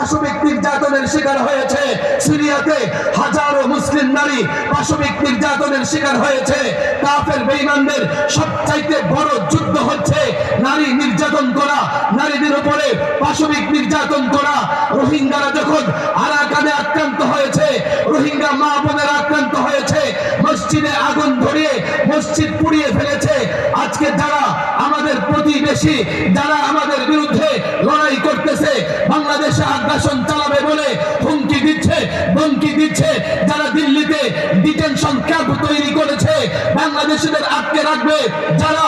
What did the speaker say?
পাশবিক নির্যাতনের শিকার হয়েছে, সিরিয়াতে হাজারো মুসলিম নারী পাশবিক নির্যাতনের শিকার হয়েছে। কাফের বেঈমানদের সবচাইতে বড় যুদ্ধ হচ্ছে নারী নির্যাতন করা, নারীদের উপরে পাশবিক নির্যাতন করা। রোহিঙ্গারা যখন আরাকানে আক্রান্ত হয়েছে, রোহিঙ্গা মা বোনেরা আক্রান্ত হয়েছে, মসজিদে আগুন ধরিয়ে মসজিদ পুড়িয়ে ফেলেছে। আজকে যারা আমাদের প্রতিবেশী, যারা আমাদের বিরুদ্ধে লড়াই করতেছে, বাংলাদেশে আগ্রাসন চালাবে বলে হুমকি দিচ্ছে, ধমকি দিচ্ছে, যারা দিল্লিতে ডিটেনশন ক্যাম্প তৈরি করেছে বাংলাদেশিদের আটকে রাখবে, যারা